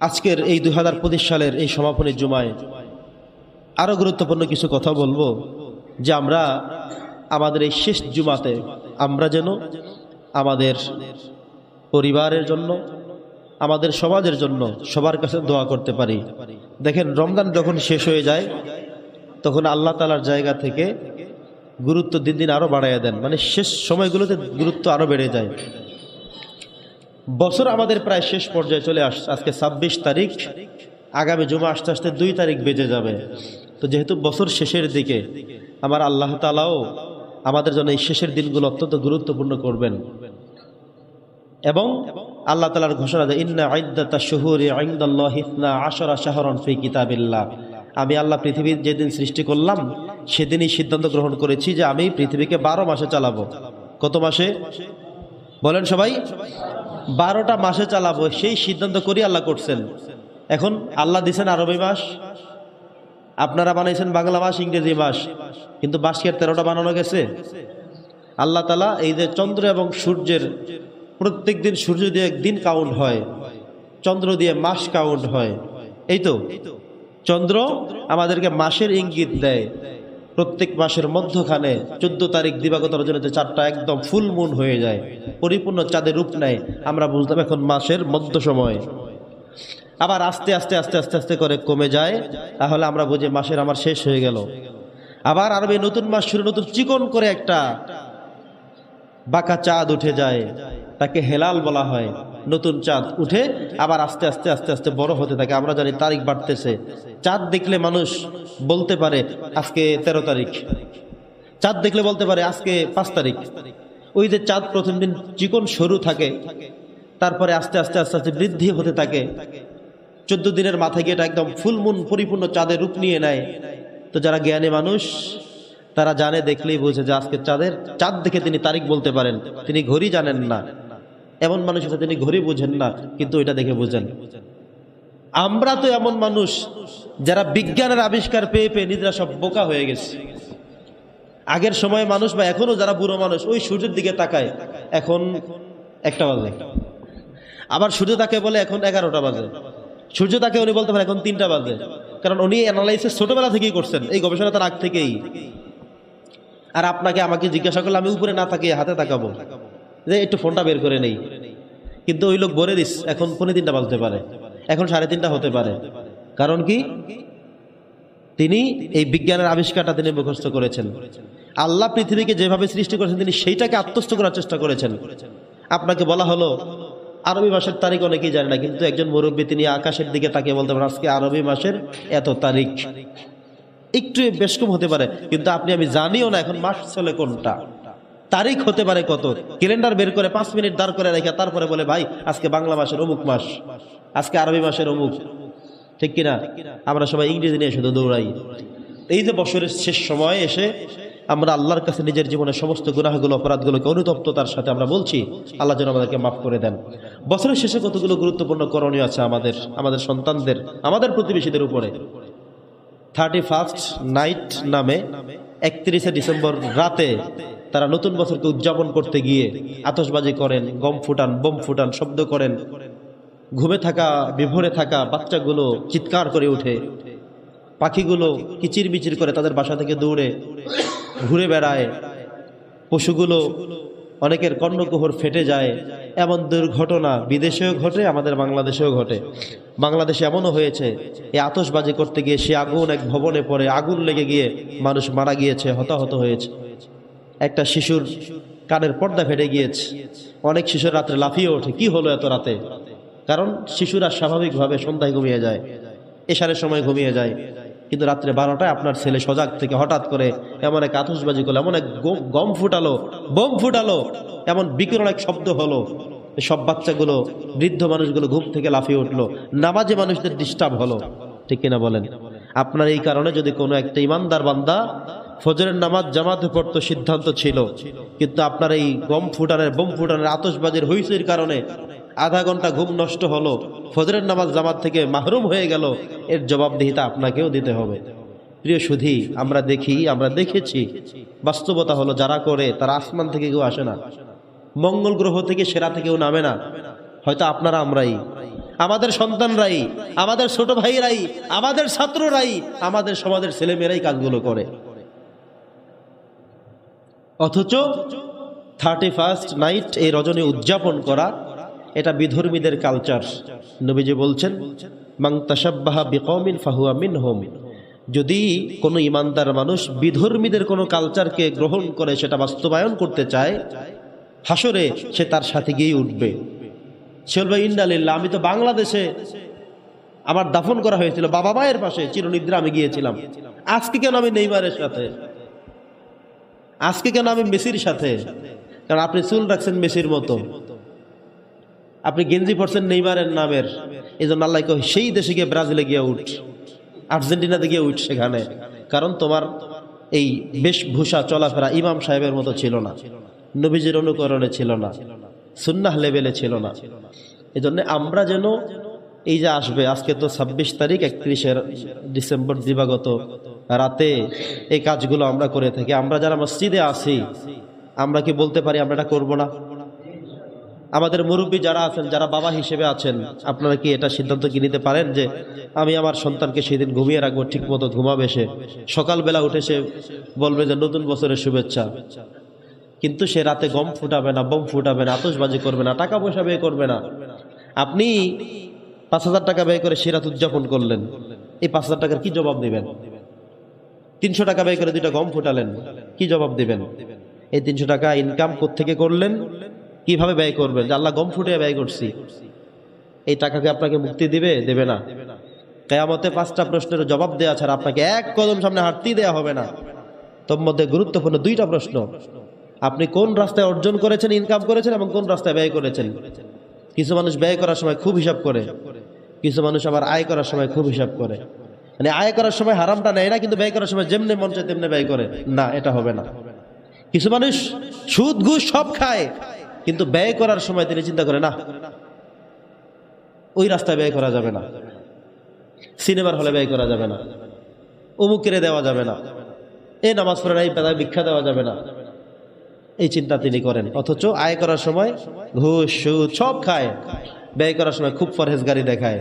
আজকের এই 2025 সালের এই সমাপনী জুমায় আরও গুরুত্বপূর্ণ কিছু কথা বলবো, যে আমরা আমাদের এই শেষ জুমাতে আমরা যেন আমাদের পরিবারের জন্য, আমাদের সমাজের জন্য সবার কাছে দোয়া করতে পারি। দেখেন, রমজান যখন শেষ হয়ে যায় তখন আল্লাহ তাআলার জায়গা থেকে গুরুত্ব দিন দিন আরও বাড়াইয়া দেন, মানে শেষ সময়গুলোতে গুরুত্ব আরও বেড়ে যায়। বছর আমাদের প্রায় শেষ পর্যায়ে চলে আসছে। আজকে 26 তারিখ, আগামী জুমা আসতে আসতে 2 তারিখ বেজে যাবে। তো যেহেতু বছর শেষের দিকে, আমার আল্লাহ তাআলাও আমাদের জন্য এই শেষের দিনগুলো অত্যন্ত গুরুত্বপূর্ণ করবেন। এবং আল্লাহ তাআলার ঘোষণা যে ইন্না ইদ্দাতাশ শুহুরি ইনদাল্লাহি 12 শাহরান ফি কিতাবিল্লাহ, আমি আল্লাহ পৃথিবীর যেদিন সৃষ্টি করলাম সেদিনই সিদ্ধান্ত গ্রহণ করেছি যে আমি পৃথিবীকে 12 মাসে চালাবো। কত মাসে বলেন সবাই? 12টা মাসে চালাবো, সেই সিদ্ধান্ত করি আল্লাহ করছেন। এখন আল্লাহ দিয়েছেন আরবি মাস, আপনারা বানাইছেন বাংলা মাস, ইংরেজি মাস, কিন্তু মাস কি আর 13টা বানানো গেছে? আল্লাহ তাআলা এই যে চন্দ্র এবং সূর্যের, প্রত্যেক দিন সূর্য দিয়ে একদিন কাউন্ট হয়, চন্দ্র দিয়ে মাস কাউন্ট হয়। এই তো চন্দ্র আমাদেরকে মাসের ইঙ্গিত দেয়। প্রত্যেক মাসের মধ্যখানে 14 তারিখ দিবাগত রজনীতে 4টা একদম ফুল মুন হয়ে যায়, পরিপূর্ণ চাঁদের রূপ নেয়। আমরা বুঝলাম এখন মাসের মধ্য সময়। আবার আস্তে আস্তে আস্তে আস্তে আস্তে করে কমে যায়, তাহলে আমরা বুঝি মাসের আমার শেষ হয়ে গেল। আবার আরবে নতুন মাস শুরু, নতুন চিকন করে একটা বাঁকা চাঁদ উঠে যায়, তাকে হেলাল বলা হয়। নতুন চাঁদ উঠে আবার আস্তে আস্তে আস্তে আস্তে বড় হতে থাকে। আমরা জানি তারিখ বাড়তেছে। চাঁদ দেখলে মানুষ বলতে পারে আজকে 13 তারিখ, চাঁদ দেখলে বলতে পারে আজকে 5 তারিখ। ওই যে চাঁদ প্রথম দিন চিকন সরু থাকে, তারপরে আস্তে আস্তে আস্তে আস্তে বৃদ্ধি হতে থাকে। 14 দিনের মাথায় গিয়ে এটা একদম ফুল মুন পরিপূর্ণ চাঁদের রূপ নিয়ে নেয়। তো যারা জ্ঞানী মানুষ তারা জানে, দেখলেই বুঝে যে আজকে চাঁদ দেখে তিনি তারিখ বলতে পারেন। তিনি ঘড়ি জানেন না, এমন মানুষ আছে তিনি ঘড়ি বুঝেন না, কিন্তু এটা দেখে বুঝেন। আমরা তো এমন মানুষ যারা বিজ্ঞানের আবিষ্কার পেয়ে পেয়ে নিজেরা সব বোকা হয়ে গেছে। আগের সময় মানুষ বা এখনো যারা বুড়ো মানুষ ওই সূর্যের দিকে তাকায়, এখন 1টা বাজে, আবার সূর্য তাকে বলে এখন 11টা বাজে। সূর্য তাকে উনি বলতে পারে এখন 3টা বাজে, কারণ উনি অ্যানালাইসিস ছোটবেলা থেকেই করছেন, এই গবেষণা তার আগ থেকেই। আর আপনাকে আমাকে জিজ্ঞাসা করলে আমি উপরে না তাকিয়ে হাতে তাকাবো যে একটু ফোনটা বের করে নেই, কিন্তু ওই লোক বলে দিস এখন 3:45 বাজতে পারে, এখন 3:30 হতে পারে। কারণ কি? তিনি এই বিজ্ঞানের আবিষ্কারটা তিনি মুখস্থ করেছেন। আল্লাহ পৃথিবীকে যেভাবে সৃষ্টি করেছেন তিনি সেইটাকে আত্মস্থ করার চেষ্টা করেছেন। আপনাকে বলা হলো আরবি মাসের তারিখ অনেকেই জানে না, কিন্তু একজন মুরব্বী তিনি আকাশের দিকে তাকিয়ে বলতে পারেন আজকে আরবি মাসের এত তারিখ। একটু বেশ কম হতে পারে, কিন্তু আপনি আমি জানিও না এখন মাস চলে কোনটা, তারিখ হতে পারে কত। ক্যালেন্ডার বের করে 5 মিনিট দাঁড় করে রেখে তারপরে বলে ভাই আজকে বাংলা মাসের অমুক মাস, আজকে আরবি মাসের অমুক। ঠিক কিনা? আমরা সবাই ইংরেজি নিয়ে শুধু দৌড়াই। এই যে বছরের শেষ সময়ে এসে আমরা আল্লাহর কাছে নিজের জীবনের সমস্ত গুনাহগুলো, অপরাধগুলোকে অনুতপ্ততার সাথে আমরা বলছি আল্লাহ যেন আমাদেরকে মাফ করে দেন। বছরের শেষে কতগুলো গুরুত্বপূর্ণ করণীয় আছে আমাদের সন্তানদের, আমাদের প্রতিবেশীদের উপরে। 31st নাইট নামে 31শে ডিসেম্বর রাতে তারা নতুন বছরকে উদযাপন করতে গিয়ে আতশবাজি করেন, গম ফুটান, বোম ফুটান, শব্দ করেন। ঘুমে থাকা, বিভোরে থাকা বাচ্চাগুলো চিৎকার করে ওঠে, পাখিগুলো কিচিরমিচির করে তাদের বাসা থেকে দৌড়ে ঘুরে বেড়ায়, পশুগুলো অনেকের কর্ণকুহর ফেটে যায়। এমন দুর্ঘটনা বিদেশেও ঘটে, আমাদের বাংলাদেশেও ঘটে। বাংলাদেশে এমনও হয়েছে এই আতশবাজি করতে গিয়ে সে আগুন এক ভবনে পড়ে আগুন লেগে গিয়ে মানুষ মারা গিয়েছে, হতাহত হয়েছে। একটা শিশুর কানের পর্দা ফেটে গিয়েছে। অনেক শিশুর রাত্রে লাফিয়ে ওঠে, কি হলো এত রাতে? কারণ শিশুরা স্বাভাবিকভাবে সন্ধ্যায় ঘুমিয়ে যায়, এশারের সময় ঘুমিয়ে যায়, কিন্তু রাত্রে 12টায় আপনার ছেলে সজাগ থেকে হঠাৎ করে এমন এক আতশবাজি করলো, এমন এক গম ফুটালো, বোম ফুটালো, এমন বিকরণ এক শব্দ হলো, সব বাচ্চাগুলো, বৃদ্ধ মানুষগুলো ঘুম থেকে লাফিয়ে উঠলো, নামাজে মানুষদের ডিস্টার্ব হলো। ঠিক কিনা বলেন? আপনার এই কারণে যদি কোনো একটা ইমানদার বান্দা ফজরের নামাজ জামাতে পড়তো সিদ্ধান্ত ছিল, কিন্তু আপনার এই গম ফুটানের, বোম ফুটানের, আতশবাজির হইচইর কারণে আধা ঘন্টা ঘুম নষ্ট হলো, ফজরের নামাজ জামাত থেকে মাহরুম হয়ে গেল, এর জবাবদিহিতা আপনাকেও দিতে হবে। প্রিয় সুধী, আমরা দেখি, আমরা দেখেছি, বাস্তবতা হলো যারা করে তারা আসমান থেকে কেউ আসে না, মঙ্গল গ্রহ থেকে সেরা থেকেও নামে না, হয়তো আপনারা আমরাই। আমাদের সন্তানরাই, আমাদের ছোট ভাইরাই, আমাদের ছাত্ররাই, আমাদের সমাজের ছেলেমেয়েরাই কাজগুলো করে। অথচ 31st নাইট এই রজনী উদযাপন করা এটা বিধর্মীদের কালচার। নবীজি বলছেন, মান তাশাব্বাহা বিকওমিন ফাহুয়া মিনহুম। যদি কোনো ইমানদার মানুষ বিধর্মীদের কোনো কালচারকে গ্রহণ করে সেটা বাস্তবায়ন করতে চায়, হাসরে সে তার সাথে গিয়ে উঠবে। সে বলবে, ইন্নালিল্লাহ, আমি তো বাংলাদেশে আমার দাফন করা হয়েছিল বাবা মায়ের পাশে, চিরনিদ্রা আমি গিয়েছিলাম, আজকে কেন আমি নেইমারের সাথে, আজকে কেন আমি মেসির সাথে? কারণ আপনি চুল রাখছেন মেসির মতো, আপনি গেঞ্জি পরছেন নেইমারের নামের, এই জন্য আল্লাহ কয় সেই দেশে গিয়ে, ব্রাজিলে গিয়ে উঠ, আর্জেন্টিনাতে গিয়ে উঠ সেখানে, কারণ তোমার এই বেশভূষা চলাফেরা ইমাম সাহেবের মতো ছিল না, নবীজির অনুকরণে ছিল না, সুন্নাহ লেভেলে ছিল না। এই জন্য আমরা যেন এই যে আসবে, আজকে তো 26 তারিখ, 31 ডিসেম্বর দিবাগত রাতে এই কাজগুলো আমরা করে থাকি। আমরা যারা মসজিদে আছি, আমরা কি বলতে পারি আমরা এটা করবো না? আমাদের মুরব্বী যারা আছেন, যারা বাবা হিসেবে আছেন, আপনারা কি এটা সিদ্ধান্ত কি নিতে পারেন যে আমি আমার সন্তানকে সেদিন ঘুমিয়ে রাখবো, ঠিক মতো ঘুমাবে, সে সকালবেলা উঠে সে বলবে যে নতুন বছরের শুভেচ্ছা, কিন্তু সে রাতে গম ফুটাবে না, বোম ফুটাবে না, আতশবাজি করবে না, টাকা পয়সা ব্যয় করবে না। আপনি 5,000 টাকা ব্যয় করে সে রাত উদযাপন করলেন, এই 5,000 টাকার কি জবাব দিবেন? 300 টাকা ব্যয় করে 2টা গম ফুটালেন, কি জবাব দিবেন? এই 300 টাকা ইনকাম কোত্থেকে করলেন, কিভাবে ব্যয় করবেন? যে আল্লাহ গম ফুটিয়ে ব্যয় করছি, এই টাকাকে আপনাকে মুক্তি দিবে? দেবে না। কিয়ামতে 5টা প্রশ্নের জবাব দেওয়া ছাড়া আপনাকে এক কদম সামনে হাঁটতেই দেওয়া হবে না। তোর মধ্যে গুরুত্বপূর্ণ 2টা প্রশ্ন, আপনি কোন রাস্তায় অর্জন করেছেন, ইনকাম করেছেন, এবং কোন রাস্তায় ব্যয় করেছেন। কিছু মানুষ ব্যয় করার সময় খুব হিসাব করে, কিছু মানুষ আবার আয় করার সময় খুব হিসাব করে। মানে আয় করার সময় হারামটা নেয় না, কিন্তু ব্যয় করার সময় যেমনি মন চায় তেমনি ব্যয় করে। না, এটা হবে না। কিছু মানুষ সুদ ঘুষ সব খায়, কিন্তু ব্যয় করার সময় তিনি চিন্তা করে, না, ওই রাস্তায় ব্যয় করা যাবে না, সিনেমার হলে ব্যয় করা যাবে না, অমুকেরে দেওয়া যাবে না, এই নামাজ পড়ে না, এই পেদা ভিক্ষা দেওয়া যাবে না, এই চিন্তা তিনি করেন। অথচ আয় করার সময় ঘুষ সুদ সব খায়, ব্যয় করার সময় খুব পরহেজগারি দেখায়।